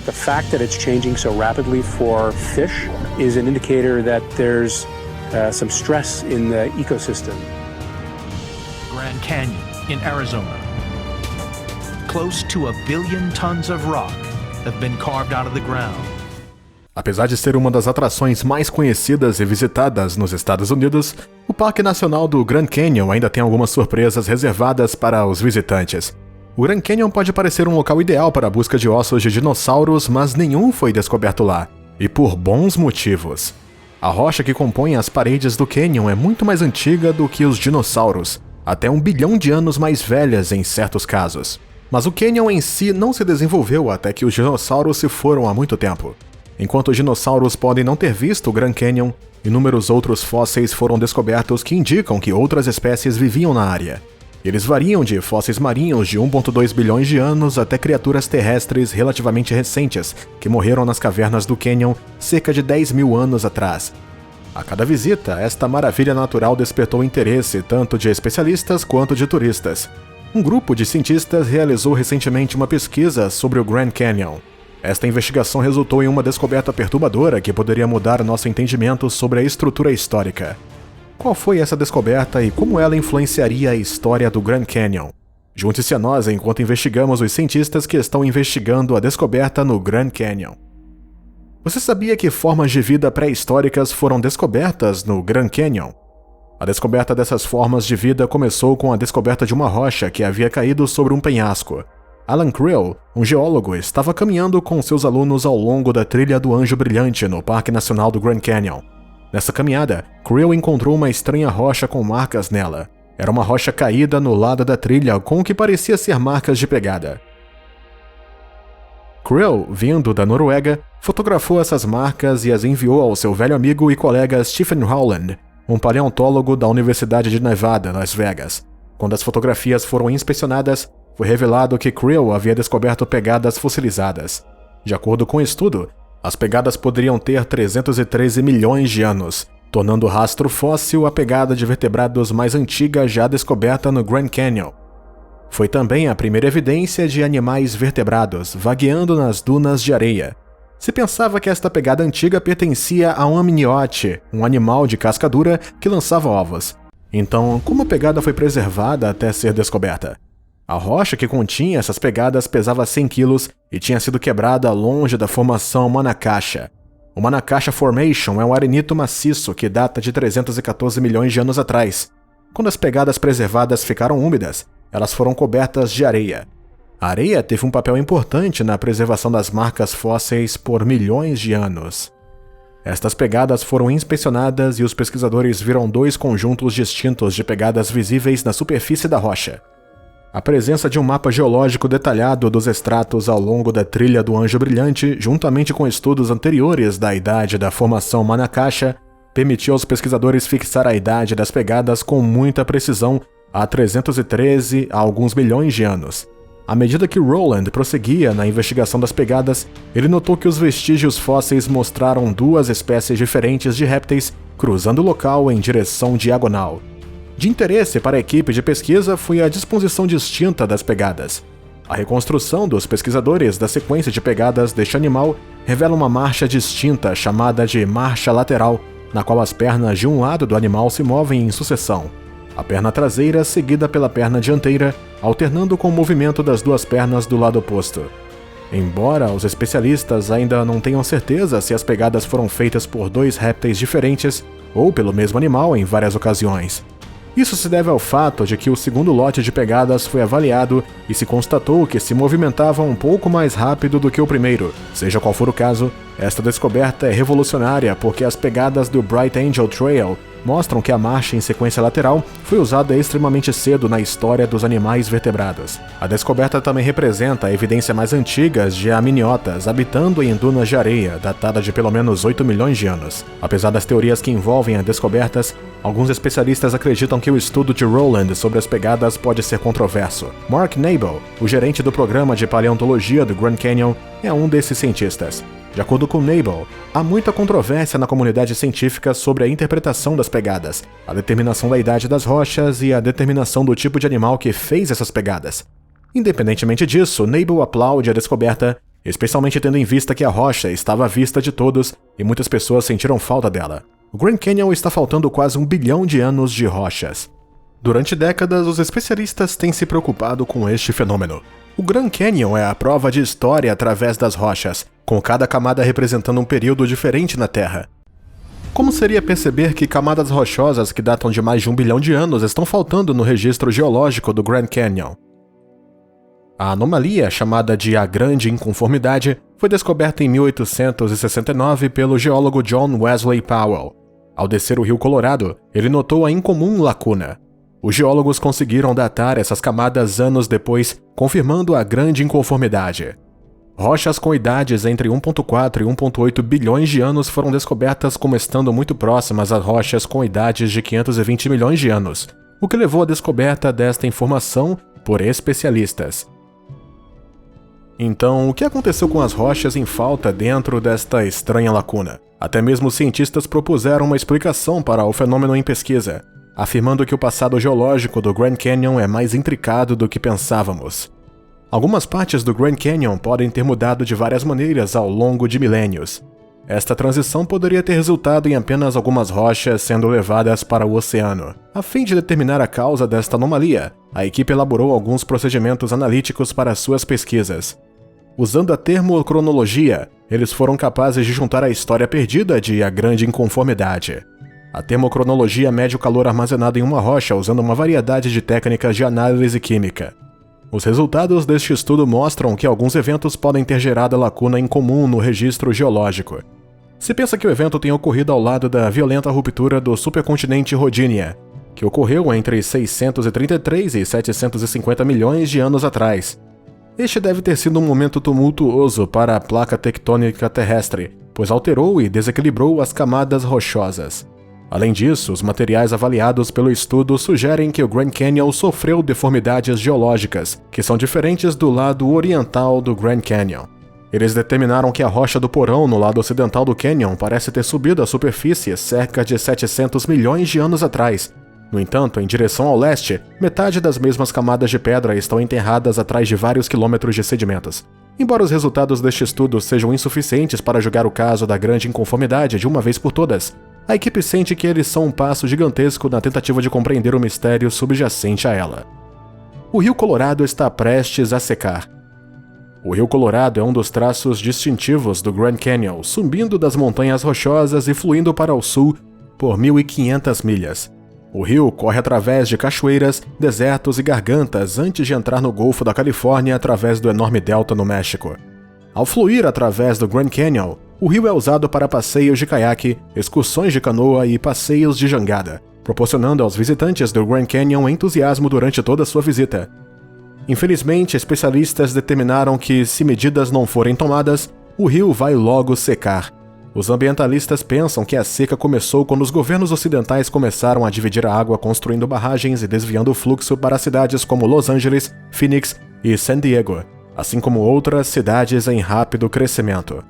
The fact that it's changing so rapidly for fish is an indicator that there's some stress in the ecosystem. Grand Canyon in Arizona. Close to 1 billion tons of rock have been carved out of the ground. Apesar de ser uma das atrações mais conhecidas e visitadas nos Estados Unidos, o Parque Nacional do Grand Canyon ainda tem algumas surpresas reservadas para os visitantes. O Grand Canyon pode parecer um local ideal para a busca de ossos de dinossauros, mas nenhum foi descoberto lá, e por bons motivos. A rocha que compõe as paredes do canyon é muito mais antiga do que os dinossauros, até 1 bilhão de anos mais velhas em certos casos. Mas o canyon em si não se desenvolveu até que os dinossauros se foram há muito tempo. Enquanto os dinossauros podem não ter visto o Grand Canyon, inúmeros outros fósseis foram descobertos que indicam que outras espécies viviam na área. Eles variam de fósseis marinhos de 1,2 bilhões de anos até criaturas terrestres relativamente recentes que morreram nas cavernas do canyon cerca de 10 mil anos atrás. A cada visita, esta maravilha natural despertou interesse tanto de especialistas quanto de turistas. Um grupo de cientistas realizou recentemente uma pesquisa sobre o Grand Canyon. Esta investigação resultou em uma descoberta perturbadora que poderia mudar nosso entendimento sobre a estrutura histórica. Qual foi essa descoberta e como ela influenciaria a história do Grand Canyon? Junte-se a nós enquanto investigamos os cientistas que estão investigando a descoberta no Grand Canyon. Você sabia que formas de vida pré-históricas foram descobertas no Grand Canyon? A descoberta dessas formas de vida começou com a descoberta de uma rocha que havia caído sobre um penhasco. Alan Creel, um geólogo, estava caminhando com seus alunos ao longo da trilha do Anjo Brilhante no Parque Nacional do Grand Canyon. Nessa caminhada, Creel encontrou uma estranha rocha com marcas nela. Era uma rocha caída no lado da trilha com o que parecia ser marcas de pegada. Creel, vindo da Noruega, fotografou essas marcas e as enviou ao seu velho amigo e colega Stephen Howland, um paleontólogo da Universidade de Nevada, Las Vegas. Quando as fotografias foram inspecionadas, foi revelado que Creel havia descoberto pegadas fossilizadas. De acordo com o estudo, as pegadas poderiam ter 313 milhões de anos, tornando o rastro fóssil a pegada de vertebrados mais antiga já descoberta no Grand Canyon. Foi também a primeira evidência de animais vertebrados vagueando nas dunas de areia. Se pensava que esta pegada antiga pertencia a um amniote, um animal de casca dura que lançava ovos. Então, como a pegada foi preservada até ser descoberta? A rocha que continha essas pegadas pesava 100 quilos e tinha sido quebrada longe da formação Manacacha. O Manacacha Formation é um arenito maciço que data de 314 milhões de anos atrás. Quando as pegadas preservadas ficaram úmidas, elas foram cobertas de areia. A areia teve um papel importante na preservação das marcas fósseis por milhões de anos. Estas pegadas foram inspecionadas e os pesquisadores viram 2 conjuntos distintos de pegadas visíveis na superfície da rocha. A presença de um mapa geológico detalhado dos estratos ao longo da trilha do Anjo Brilhante, juntamente com estudos anteriores da idade da formação Manacacha, permitiu aos pesquisadores fixar a idade das pegadas com muita precisão há 313 a alguns milhões de anos. À medida que Rowland prosseguia na investigação das pegadas, ele notou que os vestígios fósseis mostraram 2 espécies diferentes de répteis cruzando o local em direção diagonal. De interesse para a equipe de pesquisa foi a disposição distinta das pegadas. A reconstrução dos pesquisadores da sequência de pegadas deste animal revela uma marcha distinta chamada de marcha lateral, na qual as pernas de um lado do animal se movem em sucessão. A perna traseira seguida pela perna dianteira, alternando com o movimento das 2 pernas do lado oposto. Embora os especialistas ainda não tenham certeza se as pegadas foram feitas por 2 répteis diferentes ou pelo mesmo animal em várias ocasiões. Isso se deve ao fato de que o segundo lote de pegadas foi avaliado e se constatou que se movimentavam um pouco mais rápido do que o primeiro. Seja qual for o caso, esta descoberta é revolucionária porque as pegadas do Bright Angel Trail mostram que a marcha em sequência lateral foi usada extremamente cedo na história dos animais vertebrados. A descoberta também representa a evidência mais antiga de amniotas habitando em dunas de areia, datada de pelo menos 8 milhões de anos. Apesar das teorias que envolvem as descobertas, alguns especialistas acreditam que o estudo de Rowland sobre as pegadas pode ser controverso. Mark Nabel, o gerente do programa de paleontologia do Grand Canyon, é um desses cientistas. De acordo com Nabel, há muita controvérsia na comunidade científica sobre a interpretação das pegadas, a determinação da idade das rochas e a determinação do tipo de animal que fez essas pegadas. Independentemente disso, Nabel aplaude a descoberta especialmente tendo em vista que a rocha estava à vista de todos e muitas pessoas sentiram falta dela. O Grand Canyon está faltando quase 1 bilhão de anos de rochas. Durante décadas, os especialistas têm se preocupado com este fenômeno. O Grand Canyon é a prova de história através das rochas, com cada camada representando um período diferente na Terra. Como seria perceber que camadas rochosas que datam de mais de 1 bilhão de anos estão faltando no registro geológico do Grand Canyon? A anomalia, chamada de a Grande Inconformidade, foi descoberta em 1869 pelo geólogo John Wesley Powell. Ao descer o rio Colorado, ele notou a incomum lacuna. Os geólogos conseguiram datar essas camadas anos depois, confirmando a Grande Inconformidade. Rochas com idades entre 1,4 e 1,8 bilhões de anos foram descobertas como estando muito próximas a rochas com idades de 520 milhões de anos, o que levou à descoberta desta informação por especialistas. Então, o que aconteceu com as rochas em falta dentro desta estranha lacuna? Até mesmo os cientistas propuseram uma explicação para o fenômeno em pesquisa, afirmando que o passado geológico do Grand Canyon é mais intricado do que pensávamos. Algumas partes do Grand Canyon podem ter mudado de várias maneiras ao longo de milênios. Esta transição poderia ter resultado em apenas algumas rochas sendo levadas para o oceano. A fim de determinar a causa desta anomalia, a equipe elaborou alguns procedimentos analíticos para suas pesquisas. Usando a termocronologia, eles foram capazes de juntar a história perdida de A Grande Inconformidade. A termocronologia mede o calor armazenado em uma rocha usando uma variedade de técnicas de análise química. Os resultados deste estudo mostram que alguns eventos podem ter gerado a lacuna incomum no registro geológico. Se pensa que o evento tenha ocorrido ao lado da violenta ruptura do supercontinente Rodinia, que ocorreu entre 633 e 750 milhões de anos atrás. Este deve ter sido um momento tumultuoso para a placa tectônica terrestre, pois alterou e desequilibrou as camadas rochosas. Além disso, os materiais avaliados pelo estudo sugerem que o Grand Canyon sofreu deformidades geológicas, que são diferentes do lado oriental do Grand Canyon. Eles determinaram que a rocha do porão no lado ocidental do canyon parece ter subido à superfície cerca de 700 milhões de anos atrás. No entanto, em direção ao leste, metade das mesmas camadas de pedra estão enterradas atrás de vários quilômetros de sedimentos. Embora os resultados deste estudo sejam insuficientes para julgar o caso da Grande Inconformidade de uma vez por todas, a equipe sente que eles são um passo gigantesco na tentativa de compreender o mistério subjacente a ela. O rio Colorado está prestes a secar. O rio Colorado é um dos traços distintivos do Grand Canyon, subindo das montanhas rochosas e fluindo para o sul por 1.500 milhas. O rio corre através de cachoeiras, desertos e gargantas antes de entrar no Golfo da Califórnia através do enorme delta no México. Ao fluir através do Grand Canyon, o rio é usado para passeios de caiaque, excursões de canoa e passeios de jangada, proporcionando aos visitantes do Grand Canyon entusiasmo durante toda a sua visita. Infelizmente, especialistas determinaram que, se medidas não forem tomadas, o rio vai logo secar. Os ambientalistas pensam que a seca começou quando os governos ocidentais começaram a dividir a água construindo barragens e desviando o fluxo para cidades como Los Angeles, Phoenix e San Diego, assim como outras cidades em rápido crescimento.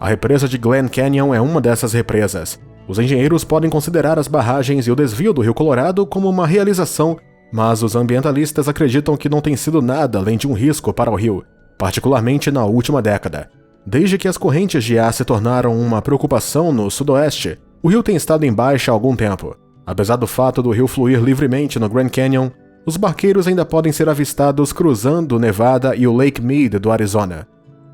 A represa de Glen Canyon é uma dessas represas. Os engenheiros podem considerar as barragens e o desvio do rio Colorado como uma realização, mas os ambientalistas acreditam que não tem sido nada além de um risco para o rio, particularmente na última década. Desde que as correntes de ar se tornaram uma preocupação no sudoeste, o rio tem estado em baixa há algum tempo. Apesar do fato do rio fluir livremente no Grand Canyon, os barqueiros ainda podem ser avistados cruzando o Nevada e o Lake Mead do Arizona.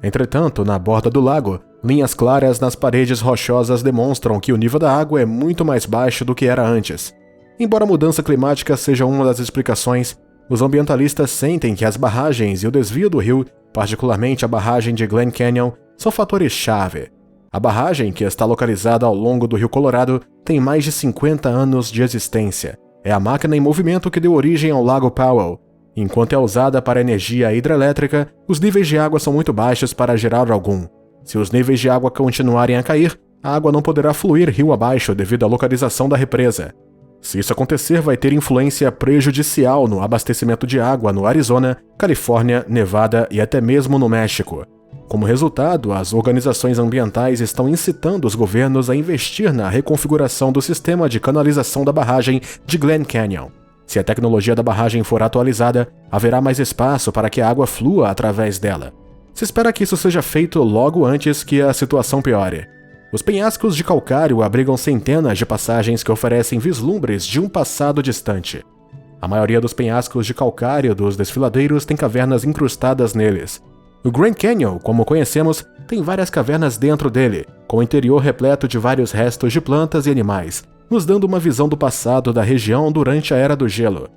Entretanto, na borda do lago, linhas claras nas paredes rochosas demonstram que o nível da água é muito mais baixo do que era antes. Embora a mudança climática seja uma das explicações, os ambientalistas sentem que as barragens e o desvio do rio, particularmente a barragem de Glen Canyon, são fatores-chave. A barragem, que está localizada ao longo do rio Colorado, tem mais de 50 anos de existência. É a máquina em movimento que deu origem ao Lago Powell. Enquanto é usada para energia hidrelétrica, os níveis de água são muito baixos para gerar algum. Se os níveis de água continuarem a cair, a água não poderá fluir rio abaixo devido à localização da represa. Se isso acontecer, vai ter influência prejudicial no abastecimento de água no Arizona, Califórnia, Nevada e até mesmo no México. Como resultado, as organizações ambientais estão incitando os governos a investir na reconfiguração do sistema de canalização da barragem de Glen Canyon. Se a tecnologia da barragem for atualizada, haverá mais espaço para que a água flua através dela. Se espera que isso seja feito logo antes que a situação piore. Os penhascos de calcário abrigam centenas de passagens que oferecem vislumbres de um passado distante. A maioria dos penhascos de calcário dos desfiladeiros tem cavernas incrustadas neles. O Grand Canyon, como conhecemos, tem várias cavernas dentro dele, com o interior repleto de vários restos de plantas e animais, nos dando uma visão do passado da região durante a Era do Gelo.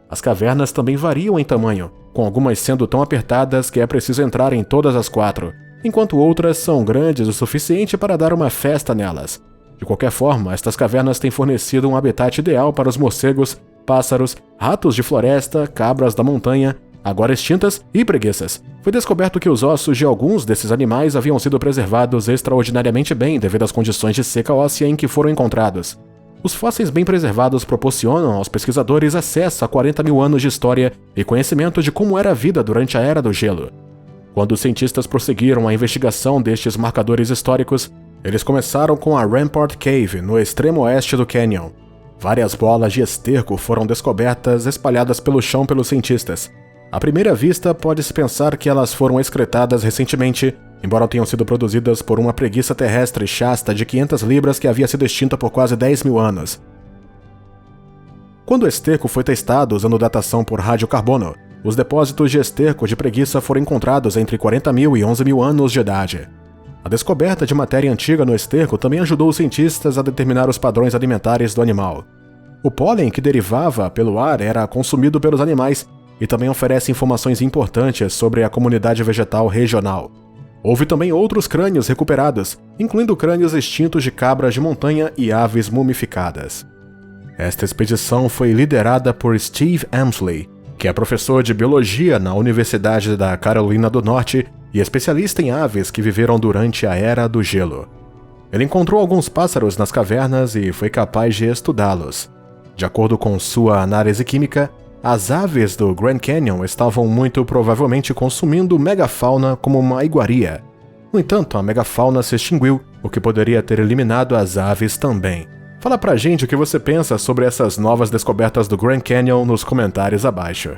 As cavernas também variam em tamanho, com algumas sendo tão apertadas que é preciso entrar em todas as 4, enquanto outras são grandes o suficiente para dar uma festa nelas. De qualquer forma, estas cavernas têm fornecido um habitat ideal para os morcegos, pássaros, ratos de floresta, cabras da montanha, agora extintas, e preguiças. Foi descoberto que os ossos de alguns desses animais haviam sido preservados extraordinariamente bem devido às condições de seca óssea em que foram encontrados. Os fósseis bem preservados proporcionam aos pesquisadores acesso a 40 mil anos de história e conhecimento de como era a vida durante a Era do Gelo. Quando os cientistas prosseguiram a investigação destes marcadores históricos, eles começaram com a Rampart Cave, no extremo oeste do canyon. Várias bolas de esterco foram descobertas espalhadas pelo chão pelos cientistas. À primeira vista, pode-se pensar que elas foram excretadas recentemente, embora tenham sido produzidas por uma preguiça terrestre chasta de 500 libras que havia sido extinta por quase 10 mil anos. Quando o esterco foi testado usando datação por radiocarbono, os depósitos de esterco de preguiça foram encontrados entre 40 mil e 11 mil anos de idade. A descoberta de matéria antiga no esterco também ajudou os cientistas a determinar os padrões alimentares do animal. O pólen que derivava pelo ar era consumido pelos animais e também oferece informações importantes sobre a comunidade vegetal regional. Houve também outros crânios recuperados, incluindo crânios extintos de cabras de montanha e aves mumificadas. Esta expedição foi liderada por Steve Emsley, que é professor de biologia na Universidade da Carolina do Norte e especialista em aves que viveram durante a Era do Gelo. Ele encontrou alguns pássaros nas cavernas e foi capaz de estudá-los. De acordo com sua análise química, as aves do Grand Canyon estavam muito provavelmente consumindo megafauna como uma iguaria. No entanto, a megafauna se extinguiu, o que poderia ter eliminado as aves também. Fala pra gente o que você pensa sobre essas novas descobertas do Grand Canyon nos comentários abaixo.